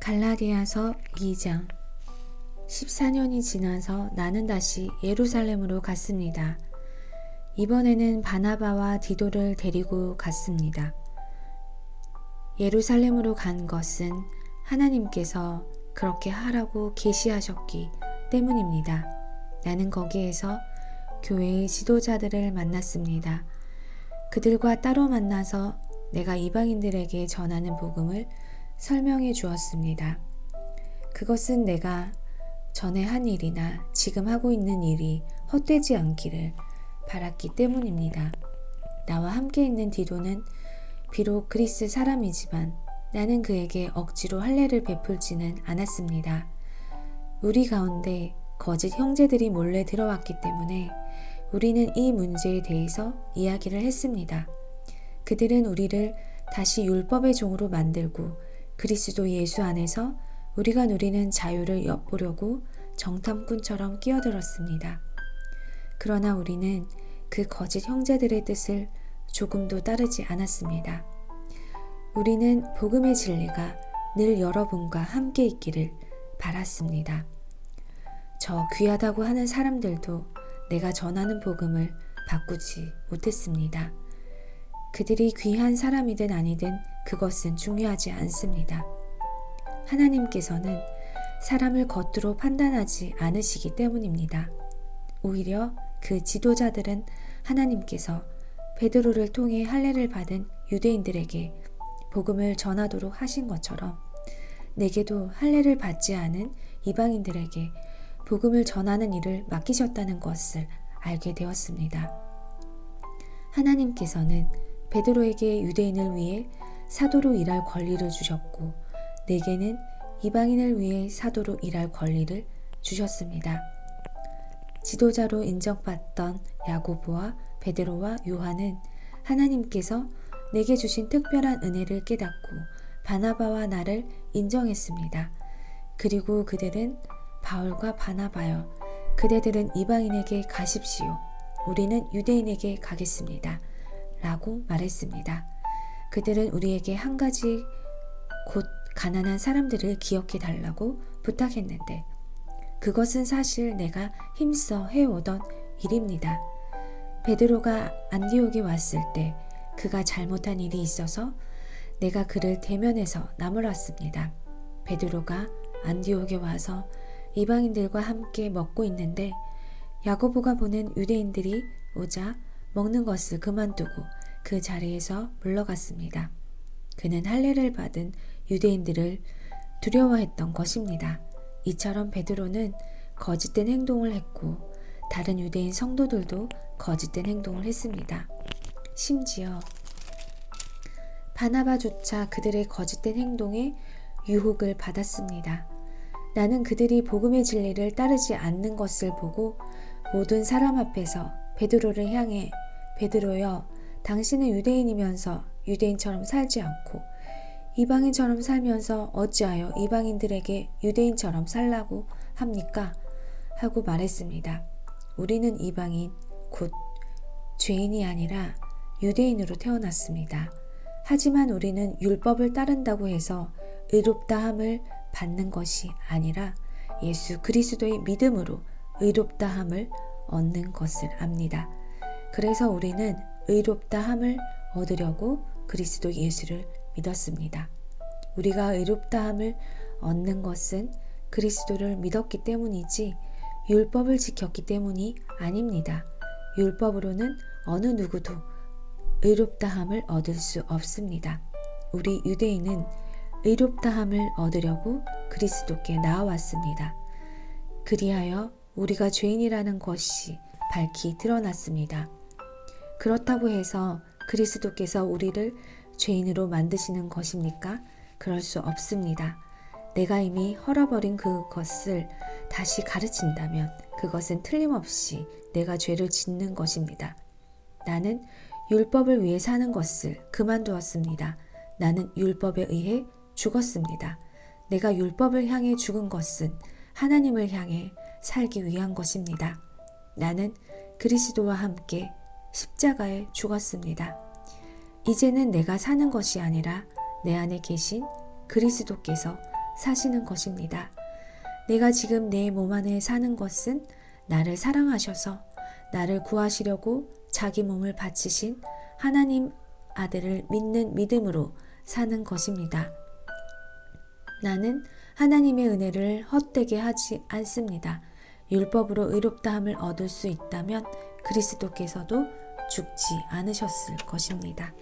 갈라디아서 2장 14년이 지나서 나는 다시 예루살렘으로 갔습니다. 이번에는 바나바와 디도를 데리고 갔습니다. 예루살렘으로 간 것은 하나님께서 그렇게 하라고 계시하셨기 때문입니다. 나는 거기에서 교회의 지도자들을 만났습니다. 그들과 따로 만나서 내가 이방인들에게 전하는 복음을 설명해 주었습니다. 그것은 내가 전에 한 일이나 지금 하고 있는 일이 헛되지 않기를 바랐기 때문입니다. 나와 함께 있는 디도는 비록 그리스 사람이지만 나는 그에게 억지로 할례를 베풀지는 않았습니다. 우리 가운데 거짓 형제들이 몰래 들어왔기 때문에 우리는 이 문제에 대해서 이야기를 했습니다. 그들은 우리를 다시 율법의 종으로 만들고 그리스도 예수 안에서 우리가 누리는 자유를 엿보려고 정탐꾼처럼 끼어들었습니다. 그러나 우리는 그 거짓 형제들의 뜻을 조금도 따르지 않았습니다. 우리는 복음의 진리가 늘 여러분과 함께 있기를 바랐습니다. 저 귀하다고 하는 사람들도 내가 전하는 복음을 바꾸지 못했습니다. 그들이 귀한 사람이든 아니든 그것은 중요하지 않습니다. 하나님께서는 사람을 겉으로 판단하지 않으시기 때문입니다. 오히려 그 지도자들은 하나님께서 베드로를 통해 할례를 받은 유대인들에게 복음을 전하도록 하신 것처럼 내게도 할례를 받지 않은 이방인들에게 복음을 전하는 일을 맡기셨다는 것을 알게 되었습니다. 하나님께서는 베드로에게 유대인을 위해 사도로 일할 권리를 주셨고 내게는 이방인을 위해 사도로 일할 권리를 주셨습니다. 지도자로 인정받던 야고보와 베드로와 요한은 하나님께서 내게 주신 특별한 은혜를 깨닫고 바나바와 나를 인정했습니다. 그리고 그들은 바울과 바나바여, 그대들은 이방인에게 가십시오. 우리는 유대인에게 가겠습니다. 라고 말했습니다. 그들은 우리에게 한 가지 곧 가난한 사람들을 기억해 달라고 부탁했는데 그것은 사실 내가 힘써 해오던 일입니다. 베드로가 안디옥에 왔을 때 그가 잘못한 일이 있어서 내가 그를 대면해서 나무랐습니다. 베드로가 안디옥에 와서 이방인들과 함께 먹고 있는데 야고보가 보는 유대인들이 오자 먹는 것을 그만두고 그 자리에서 물러갔습니다. 그는 할례를 받은 유대인들을 두려워했던 것입니다. 이처럼 베드로는 거짓된 행동을 했고 다른 유대인 성도들도 거짓된 행동을 했습니다. 심지어 바나바조차 그들의 거짓된 행동에 유혹을 받았습니다. 나는 그들이 복음의 진리를 따르지 않는 것을 보고 모든 사람 앞에서 베드로를 향해 베드로여, 당신은 유대인이면서 유대인처럼 살지 않고 이방인처럼 살면서 어찌하여 이방인들에게 유대인처럼 살라고 합니까? 하고 말했습니다. 우리는 이방인, 곧 죄인이 아니라 유대인으로 태어났습니다. 하지만 우리는 율법을 따른다고 해서 의롭다함을 받는 것이 아니라 예수 그리스도의 믿음으로 의롭다함을 얻는 것을 압니다. 그래서 우리는 의롭다함을 얻으려고 그리스도 예수를 믿었습니다. 우리가 의롭다함을 얻는 것은 그리스도를 믿었기 때문이지 율법을 지켰기 때문이 아닙니다. 율법으로는 어느 누구도 의롭다함을 얻을 수 없습니다. 우리 유대인은 의롭다함을 얻으려고 그리스도께 나아왔습니다. 그리하여 우리가 죄인이라는 것이 밝히 드러났습니다. 그렇다고 해서 그리스도께서 우리를 죄인으로 만드시는 것입니까? 그럴 수 없습니다. 내가 이미 헐어버린 그것을 다시 가르친다면 그것은 틀림없이 내가 죄를 짓는 것입니다. 나는 율법을 위해 사는 것을 그만두었습니다. 나는 율법에 의해 죽었습니다. 내가 율법을 향해 죽은 것은 하나님을 향해 살기 위한 것입니다. 나는 그리스도와 함께 십자가에 죽었습니다. 이제는 내가 사는 것이 아니라 내 안에 계신 그리스도께서 사시는 것입니다. 내가 지금 내 몸 안에 사는 것은 나를 사랑하셔서 나를 구하시려고 자기 몸을 바치신 하나님 아들을 믿는 믿음으로 사는 것입니다. 나는 하나님의 은혜를 헛되게 하지 않습니다. 율법으로 의롭다함을 얻을 수 있다면 그리스도께서도 죽지 않으셨을 것입니다.